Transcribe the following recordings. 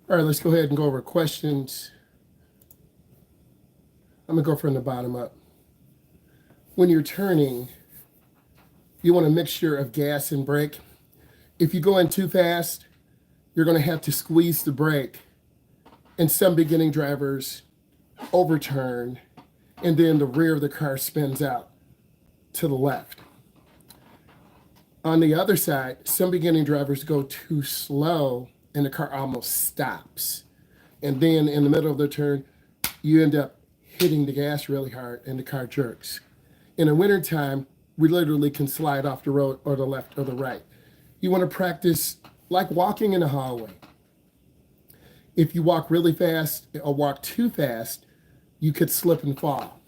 All right, let's go ahead and go over questions. I'm gonna go from the bottom up. When you're turning, you want a mixture of gas and brake. If you go in too fast, you're gonna have to squeeze the brake. And some beginning drivers overturn, and then the rear of the car spins out to the left. On the other side, some beginning drivers go too slow and the car almost stops. And then in the middle of the turn, you end up hitting the gas really hard and the car jerks. In the wintertime, we literally can slide off the road or the left or the right. You want to practice like walking in a hallway. If you walk really fast or walk too fast, you could slip and fall.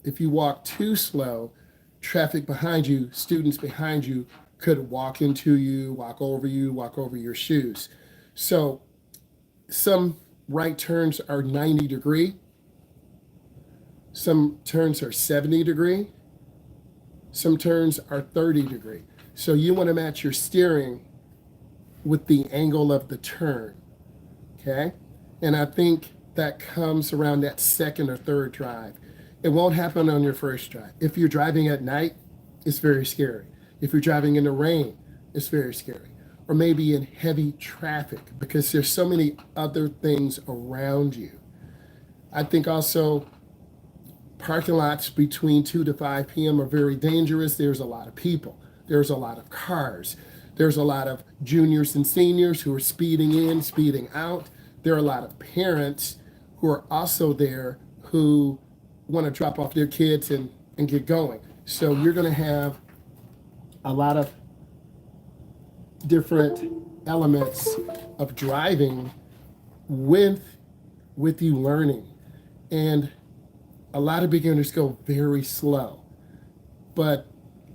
If you walk too slow, traffic behind you, students behind you could walk into you, walk over your shoes. So some right turns are 90 degree, some turns are 70 degree, some turns are 30 degree. So you want to match your steering with the angle of the turn, okay? And I think that comes around that second or third drive. It won't happen on your first drive. If you're driving at night, it's very scary. If you're driving in the rain, it's very scary. Or maybe in heavy traffic because there's so many other things around you. I think also parking lots between 2 to 5 p.m. are very dangerous. There's a lot of people. There's a lot of cars. There's a lot of juniors and seniors who are speeding in, speeding out. There are a lot of parents who are also there who want to drop off their kids and get going. So you're going to have a lot of different elements of driving with you learning. And a lot of beginners go very slow. But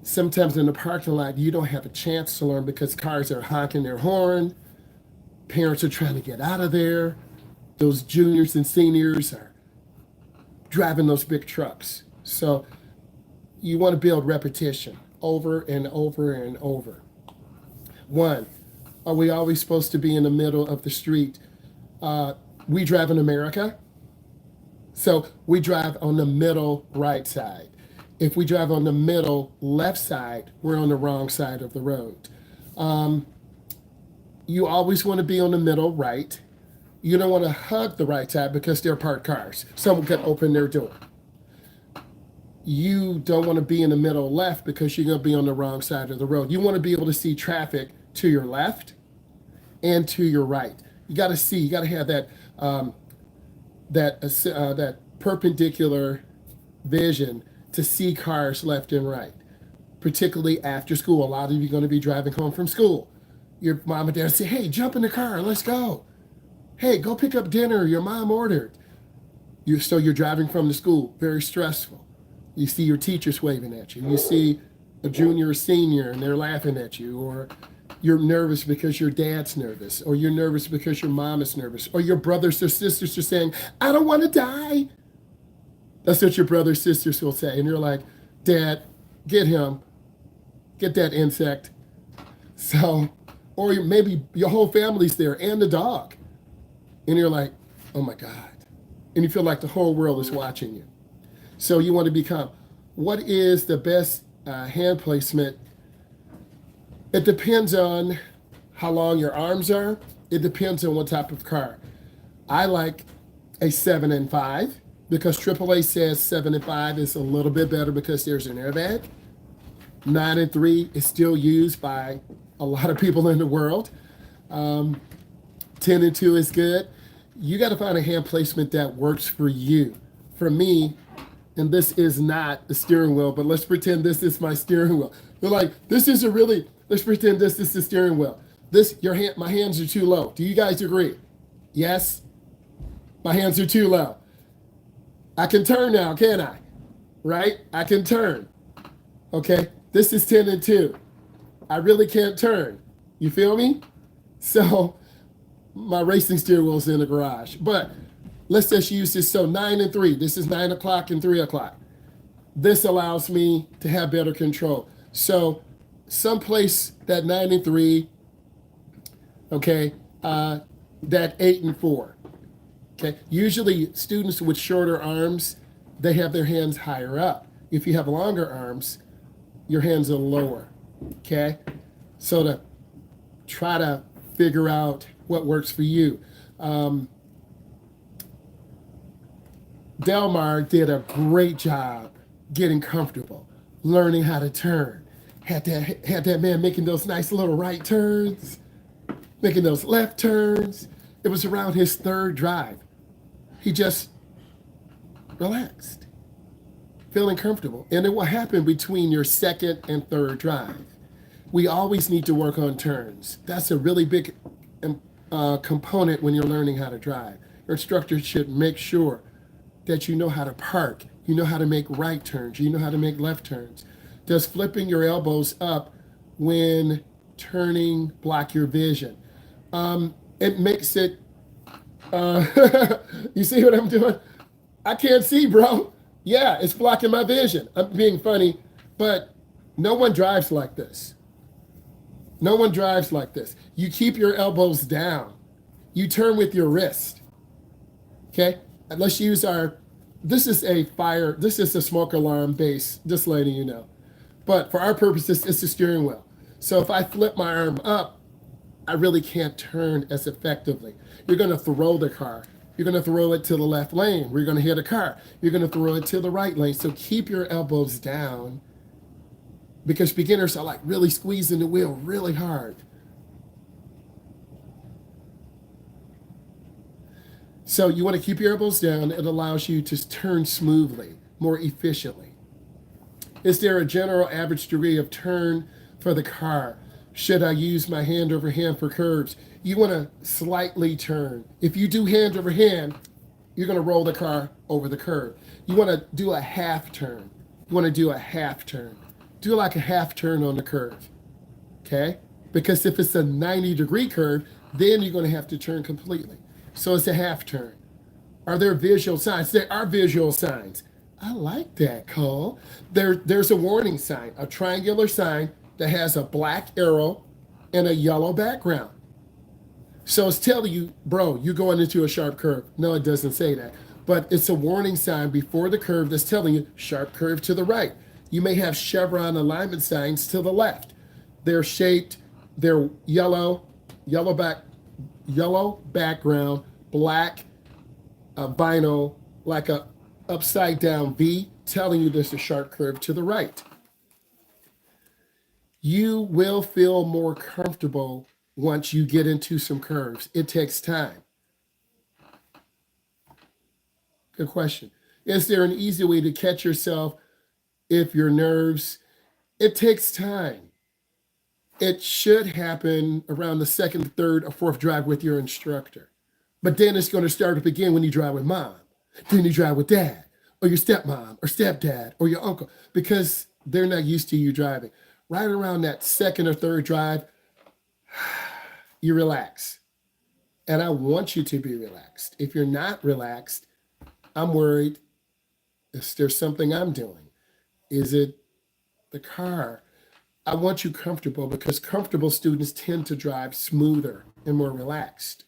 sometimes in the parking lot, you don't have a chance to learn because cars are honking their horn. Parents are trying to get out of there. Those juniors and seniors are driving those big trucks. So you want to build repetition over and over and over. One, are we always supposed to be in the middle of the street? We drive in America, so we drive on the middle right side. If we drive on the middle left side, we're on the wrong side of the road. You always want to be on the middle right. You don't want to hug the right side because they're parked cars. Someone could open their door. You don't want to be in the middle left because you're going to be on the wrong side of the road. You want to be able to see traffic to your left and to your right. You got to see. You got to have that perpendicular vision to see cars left and right. Particularly after school, a lot of you are going to be driving home from school. Your mom and dad say, "Hey, jump in the car. Let's go. Hey, go pick up dinner your mom ordered." So you're driving from the school, very stressful. You see your teachers waving at you. You see a junior or senior and they're laughing at you. Or you're nervous because your dad's nervous. Or you're nervous because your mom is nervous. Or your brothers or sisters are saying, "I don't want to die." That's what your brothers or sisters will say. And you're like, "Dad, get him. Get that insect." So, or maybe your whole family's there and the dog. And you're like, "Oh my God." And you feel like the whole world is watching you. So you want to become, what is the best hand placement? It depends on how long your arms are. It depends on what type of car. I like a 7 and 5 because AAA says 7 and 5 is a little bit better because there's an airbag. 9 and 3 is still used by a lot of people in the world. 10 and 2 is good. You got to find a hand placement that works for you. For me, and this is not the steering wheel, but let's pretend this is my steering wheel. They're like, let's pretend this is the steering wheel. My hands are too low. Do you guys agree? Yes? My hands are too low. I can turn now, can't I? Right? I can turn. Okay? This is 10 and 2. I really can't turn. You feel me? So my racing steering wheel's in the garage. But let's just use this. So 9 and 3. This is 9 o'clock and 3 o'clock. This allows me to have better control. So someplace that 9 and 3, okay, that 8 and 4. Okay. Usually students with shorter arms, they have their hands higher up. If you have longer arms, your hands are lower. Okay. So to try to figure out what works for you. Delmar did a great job getting comfortable, learning how to turn. Had that man making those nice little right turns, making those left turns. It was around his third drive. He just relaxed, feeling comfortable. And then what happened between your second and third drive? We always need to work on turns. That's a really big component when you're learning how to drive. Your instructor should make sure that you know how to park, you know how to make right turns, you know how to make left turns. Does flipping your elbows up when turning block your vision? It makes it, you see what I'm doing? I can't see, bro. Yeah, it's blocking my vision. I'm being funny, but no one drives like this. No one drives like this. You keep your elbows down. You turn with your wrist. Okay? And let's use this is a smoke alarm base, just letting you know. But for our purposes, it's the steering wheel. So if I flip my arm up, I really can't turn as effectively. You're going to throw the car. You're going to throw it to the left lane. We're going to hit a car. You're going to throw it to the right lane. So keep your elbows down, because beginners are like really squeezing the wheel really hard. So you want to keep your elbows down. It allows you to turn smoothly, more efficiently. Is there a general average degree of turn for the car? Should I use my hand over hand for curves? You want to slightly turn. If you do hand over hand, you're going to roll the car over the curve. You want to do a half turn. You want to do a half turn. Do like a half turn on the curve, okay? Because if it's a 90-degree curve, then you're going to have to turn completely. So it's a half turn. Are there visual signs? There are visual signs. I like that, Cole. There's a warning sign, a triangular sign that has a black arrow and a yellow background. So it's telling you, bro, you're going into a sharp curve. No, it doesn't say that. But it's a warning sign before the curve that's telling you sharp curve to the right. You may have chevron alignment signs to the left. They're shaped, they're yellow background, black vinyl, like a upside down V, telling you there's a sharp curve to the right. You will feel more comfortable once you get into some curves. It takes time. Good question. Is there an easy way to catch yourself if your nerves? It takes time. It should happen around the second, third, or fourth drive with your instructor. But then it's going to start up again when you drive with mom. Then you drive with dad, or your stepmom, or stepdad, or your uncle, because they're not used to you driving. Right around that second or third drive, you relax. And I want you to be relaxed. If you're not relaxed, I'm worried. Is there something I'm doing? Is it the car? I want you comfortable, because comfortable students tend to drive smoother and more relaxed.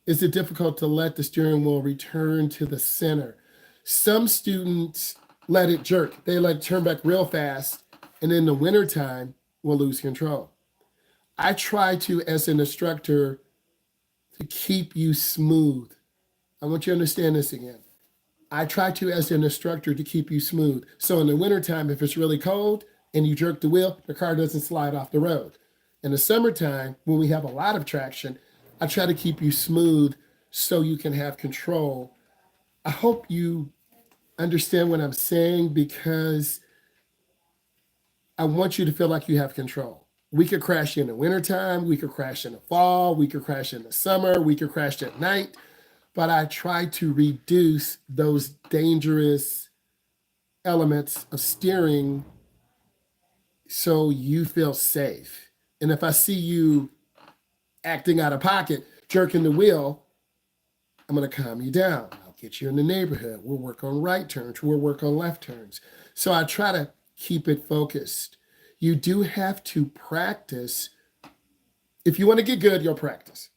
Is it difficult to let the steering wheel return to the center? Some students let it jerk. They let it turn back real fast, and in the wintertime, will lose control. I try to, as an instructor, to keep you smooth. I want you to understand this again. I try to, as an instructor, to keep you smooth. So in the wintertime, if it's really cold and you jerk the wheel, the car doesn't slide off the road. In the summertime, when we have a lot of traction, I try to keep you smooth so you can have control. I hope you understand what I'm saying, because I want you to feel like you have control. We could crash in the wintertime, we could crash in the fall, we could crash in the summer, we could crash at night, but I try to reduce those dangerous elements of steering so you feel safe. And if I see you acting out of pocket, jerking the wheel, I'm going to calm you down. I'll get you in the neighborhood. We'll work on right turns. We'll work on left turns. So I try to keep it focused. You do have to practice If you want to get good, you'll practice.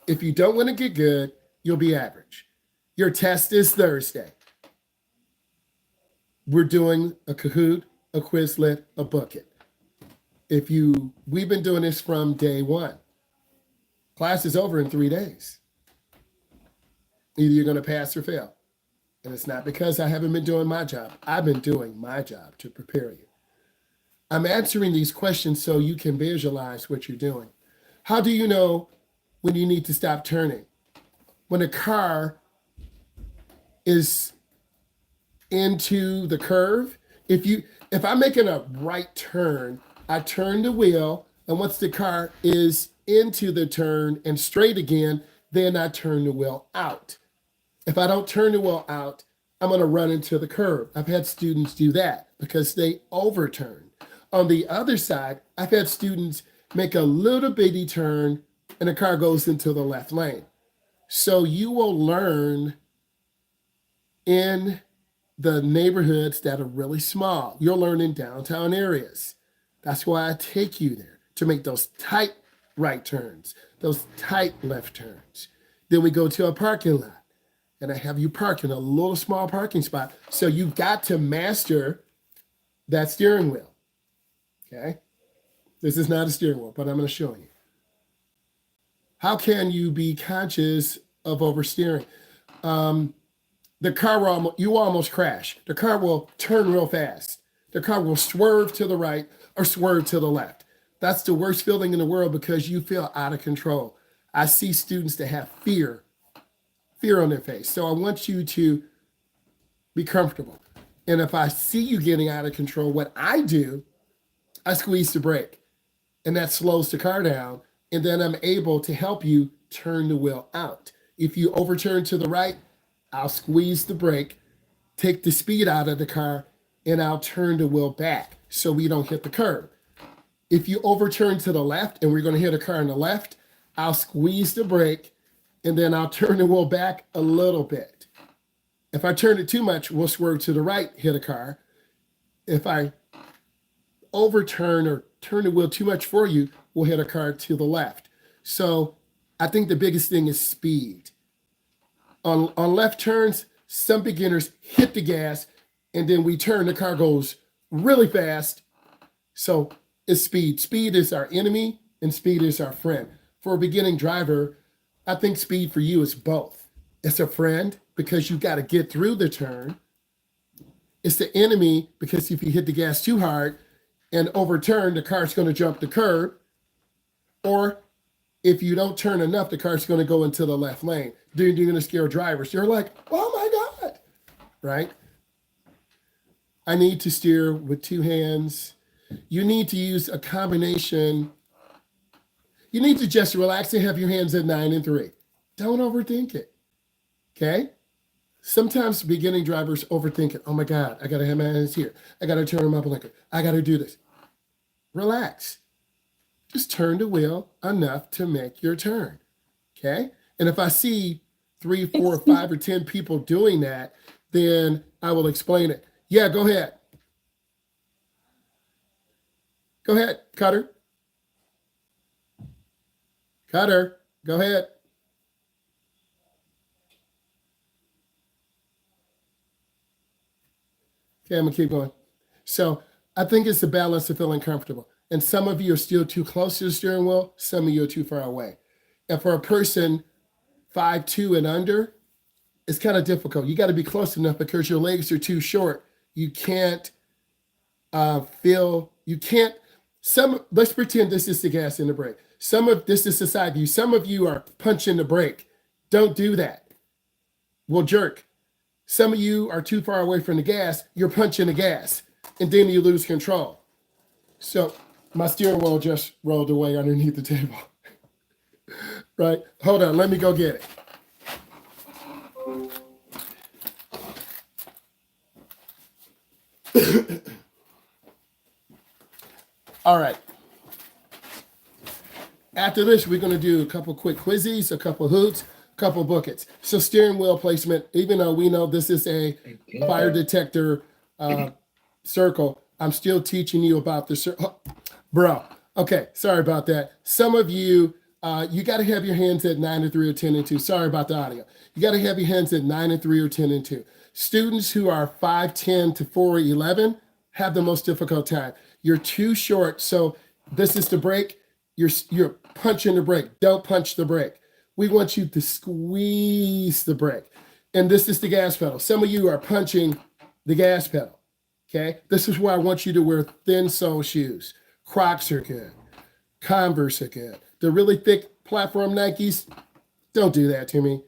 If you don't want to get good, you'll be average. Your test is Thursday. We're doing a Kahoot, a Quizlet, a Bookit. We've been doing this from day one. Class is over in 3 days. Either you're going to pass or fail. And it's not because I haven't been doing my job. I've been doing my job to prepare you. I'm answering these questions so you can visualize what you're doing. How do you know when you need to stop turning? When a car is into the curve, if I'm making a right turn, I turn the wheel, and once the car is into the turn and straight again, then I turn the wheel out. If I don't turn the wheel out, I'm going to run into the curb. I've had students do that because they overturn. On the other side, I've had students make a little bitty turn and the car goes into the left lane. So you will learn in the neighborhoods that are really small. You'll learn in downtown areas. That's why I take you there, to make those tight right turns, those tight left turns. Then we go to a parking lot. And I have you park in a little small parking spot. So you've got to master that steering wheel. Okay? This is not a steering wheel, but I'm going to show you. How can you be conscious of oversteering? The car you almost crash. The car will turn real fast. The car will swerve to the right or swerve to the left. That's the worst feeling in the world because you feel out of control. I see students that have fear on their face. So I want you to be comfortable. And if I see you getting out of control, what I do, I squeeze the brake. And that slows the car down. And then I'm able to help you turn the wheel out. If you overturn to the right, I'll squeeze the brake, take the speed out of the car, and I'll turn the wheel back so we don't hit the curb. If you overturn to the left and we're going to hit a car on the left, I'll squeeze the brake and then I'll turn the wheel back a little bit. If I turn it too much, we'll swerve to the right, hit a car. If I overturn or turn the wheel too much for you, we'll hit a car to the left. So I think the biggest thing is speed. On left turns, some beginners hit the gas and then we turn, the car goes really fast. So it's speed. Speed is our enemy and speed is our friend. For a beginning driver, I think speed for you is both. It's a friend because you got to get through the turn. It's the enemy because if you hit the gas too hard and overturn, the car's going to jump the curb. Or if you don't turn enough, the car's going to go into the left lane. Then you're going to scare drivers. You're like, oh my God, right? I need to steer with two hands. You need to use a combination. You need to just relax and have your hands at 9 and 3. Don't overthink it, okay? Sometimes beginning drivers overthink it. Oh my God, I got to have my hands here. I got to turn my blinker. I got to do this. Relax. Just turn the wheel enough to make your turn, okay? And if I see 3, 4, 5, or 10 people doing that, then I will explain it. Yeah, go ahead. Go ahead, Cutter. Cutter, go ahead. Okay, I'm gonna keep going. So I think it's the balance of feeling comfortable. And some of you are still too close to the steering wheel. Some of you are too far away. And for a person 5'2" and under, it's kind of difficult. You got to be close enough because your legs are too short. You can't let's pretend this is the gas and the brake. This is the side view. Some of you are punching the brake. Don't do that. We'll jerk. Some of you are too far away from the gas. You're punching the gas and then you lose control. So my steering wheel just rolled away underneath the table. Right? Hold on. Let me go get it. All right. After this, we're going to do a couple quick quizzes, a couple hoots, a couple buckets. So steering wheel placement, even though we know this is a fire detector circle, I'm still teaching you about the circle. Bro, Okay, sorry about that. Some of you, you got to have your hands at 9 and 3 or 10 and 2. Sorry about the audio. You got to have your hands at 9 and 3 or 10 and 2. Students who are 5'10 to 4'11 have the most difficult time. You're too short, so this is the brake. You're punching the brake. Don't punch the brake. We want you to squeeze the brake. And this is the gas pedal. Some of you are punching the gas pedal. Okay, this is why I want you to wear thin sole shoes. Crocs are good. Converse are good. The really thick platform Nikes, don't do that to me.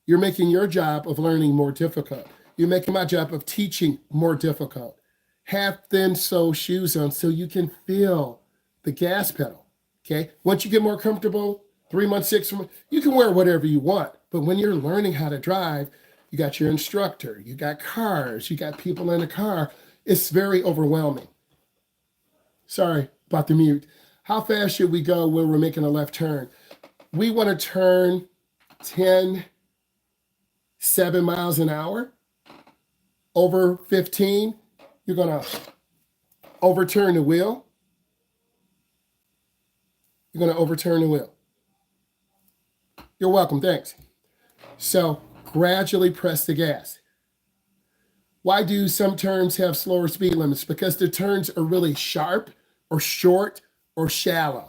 You're making your job of learning more difficult. You're making my job of teaching more difficult. Have thin sole shoes on so you can feel the gas pedal. Okay, once you get more comfortable, 3 months, 6 months, you can wear whatever you want. But when you're learning how to drive, you got your instructor, you got cars, you got people in the car. It's very overwhelming. Sorry about the mute. How fast should we go when we're making a left turn? We want to turn 7 miles an hour. Over 15, you're going to overturn the wheel. You're going to overturn the wheel. You're welcome, thanks. So gradually press the gas. Why do some turns have slower speed limits? Because the turns are really sharp or short or shallow.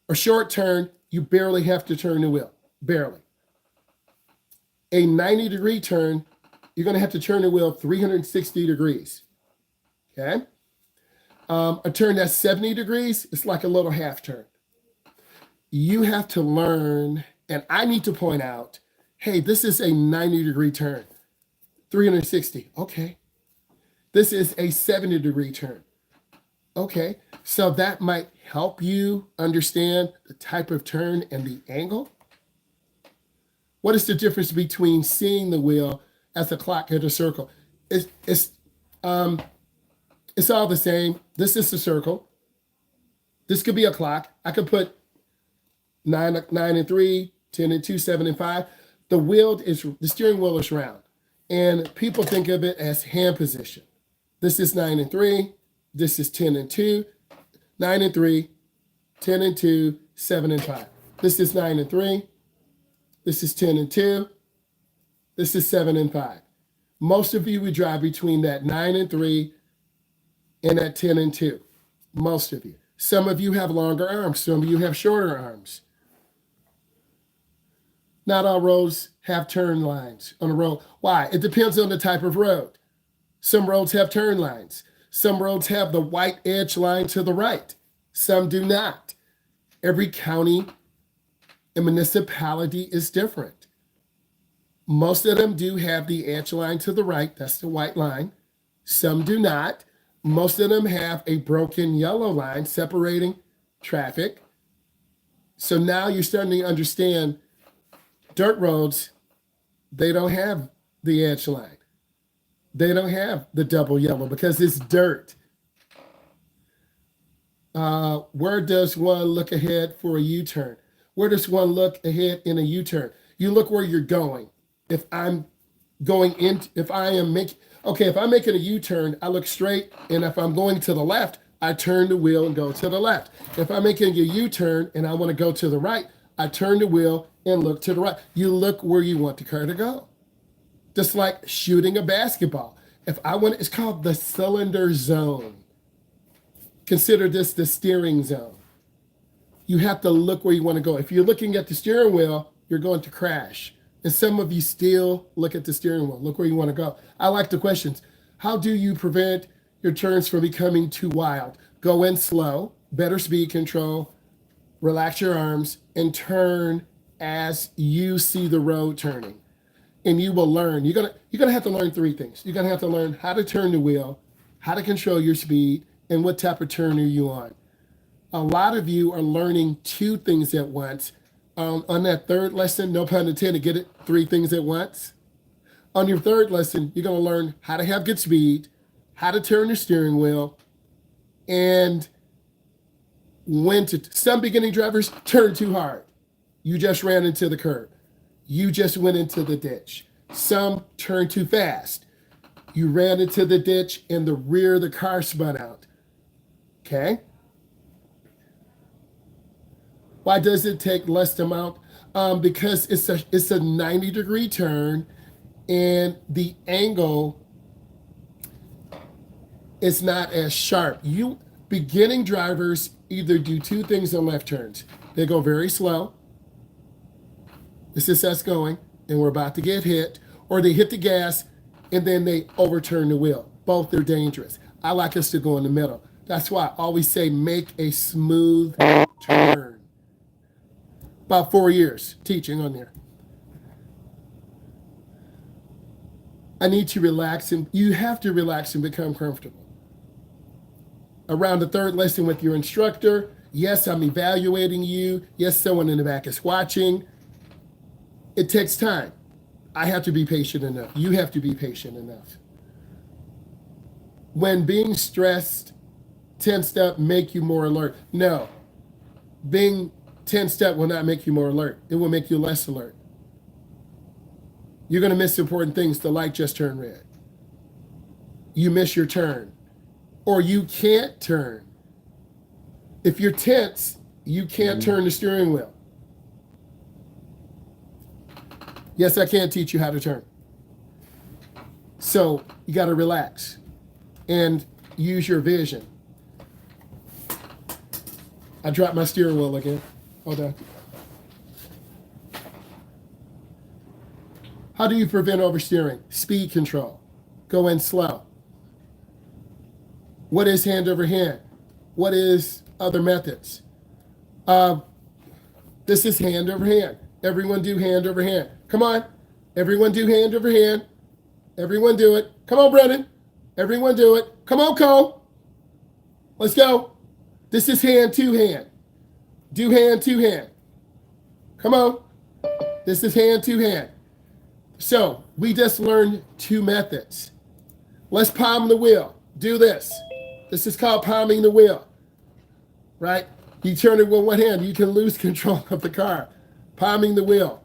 A short turn, you barely have to turn the wheel, barely. A 90-degree turn, you're going to have to turn the wheel 360 degrees, okay? A turn that's 70 degrees, it's like a little half turn. You have to learn, and I need to point out, hey, this is a 90-degree turn. 360, okay. This is a 70-degree turn. Okay, so that might help you understand the type of turn and the angle. What is the difference between seeing the wheel as a clock hit a circle? It's all the same. This is the circle. This could be a clock. I could put 9 and 3, 10 and 2, 7 and 5. The steering wheel is round. And people think of it as hand position. This is 9 and 3. This is 10 and 2. 9 and 3. 10 and 2. 7 and 5. This is 9 and 3. This is 10 and 2. This is 7 and 5. Most of you would drive between that 9 and 3 and that 10 and 2. Most of you. Some of you have longer arms. Some of you have shorter arms. Not all roads have turn lines on a road. Why? It depends on the type of road. Some roads have turn lines. Some roads have the white edge line to the right. Some do not. Every county and municipality is different. Most of them do have the edge line to the right. That's the white line. Some do not. Most of them have a broken yellow line separating traffic. So now you're starting to understand dirt roads, they don't have the edge line. They don't have the double yellow because it's dirt. Where does one look ahead for a U-turn? Where does one look ahead in a U-turn? You look where you're going. If I'm making a U-turn, I look straight, and if I'm going to the left, I turn the wheel and go to the left. If I'm making a U-turn and I want to go to the right, I turn the wheel and look to the right. You look where you want the car to go. Just like shooting a basketball. It's called the cylinder zone. Consider this the steering zone. You have to look where you want to go. If you're looking at the steering wheel, you're going to crash. And some of you still look at the steering wheel. Look where you want to go. I like the questions. How do you prevent your turns from becoming too wild? Go in slow, better speed control, relax your arms, and turn as you see the road turning. And you will learn. You're gonna have to learn 3 things. You're gonna have to learn how to turn the wheel, how to control your speed, and what type of turn are you on. A lot of you are learning 2 things at once. On that 3rd lesson, no pun intended, get it, 3 things at once. On your 3rd lesson, you're gonna learn how to have good speed, how to turn the steering wheel, and some beginning drivers turn too hard. You just ran into the curb. You just went into the ditch. Some turn too fast. You ran into the ditch and the rear of the car spun out. Okay? Why does it take less amount? Because it's a 90-degree turn, and the angle is not as sharp. You beginning drivers either do two things on left turns. They go very slow. This is us going, and we're about to get hit, or they hit the gas and then they overturn the wheel. Both are dangerous. I like us to go in the middle. That's why I always say make a smooth turn. About 4 years teaching on there. I need to relax, and you have to relax and become comfortable. Around the third lesson with your instructor, yes, I'm evaluating you. Yes, someone in the back is watching. It takes time. I have to be patient enough. You have to be patient enough. When being stressed, tensed up, make you more alert. No. Being tensed up will not make you more alert. It will make you less alert. You're going to miss important things. The light just turned red. You miss your turn. Or you can't turn. If you're tense, you can't turn the steering wheel. Yes, I can teach you how to turn. So you got to relax and use your vision. I dropped my steering wheel again. Hold on. How do you prevent oversteering? Speed control. Go in slow. What is hand over hand? What is other methods? This is hand over hand. Everyone do hand over hand. Come on. Everyone do hand over hand. Everyone do it. Come on, Brennan. Everyone do it. Come on, Cole. Let's go. This is hand to hand. Do hand to hand. Come on. This is hand to hand. So we just learned two methods. Let's palm the wheel. Do this. This is called palming the wheel, right? You turn it with one hand, you can lose control of the car. Palming the wheel.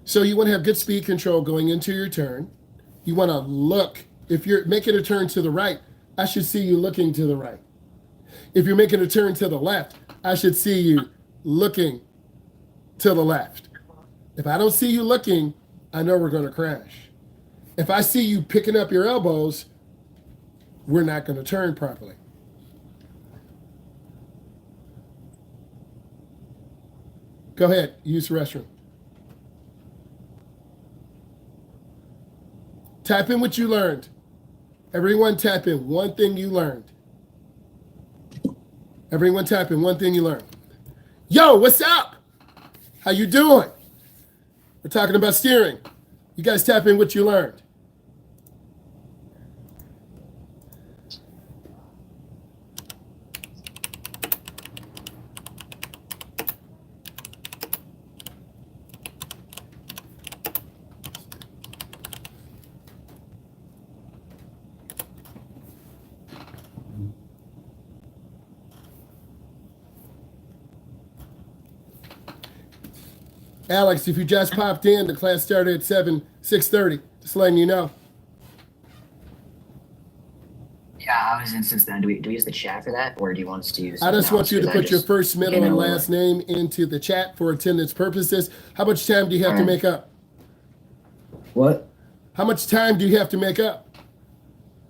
So you want to have good speed control going into your turn. You want to look. If you're making a turn to the right, I should see you looking to the right. If you're making a turn to the left, I should see you looking to the left. If I don't see you looking, I know we're going to crash. If I see you picking up your elbows, we're not going to turn properly. Go ahead, use the restroom. Type in what you learned. Everyone type in one thing you learned. Everyone type in one thing you learned. Yo, what's up? How you doing? We're talking about steering. You guys type in what you learned. Alex, if you just popped in, the class started at 6:30. Just letting you know. Yeah, I was in since then. Do we use the chat for that, or do you want us to use? I just want you to put your first, middle, and last name into the chat for attendance purposes. How much time do you have to make up? What? How much time do you have to make up?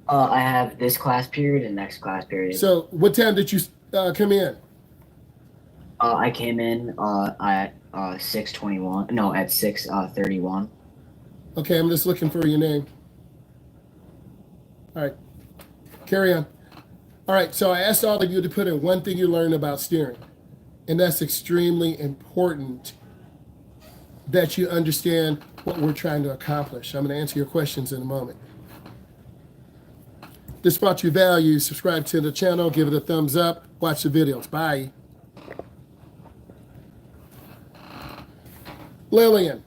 I have this class period and next class period. So what time did you come in? I came in at 6:21. No, at 6:31. Okay, I'm just looking for your name. All right, carry on. All right, so I asked all of you to put in one thing you learned about steering, and that's extremely important that you understand what we're trying to accomplish. I'm going to answer your questions in a moment. If this brought you value, subscribe to the channel, give it a thumbs up, watch the videos. Bye. Lillian.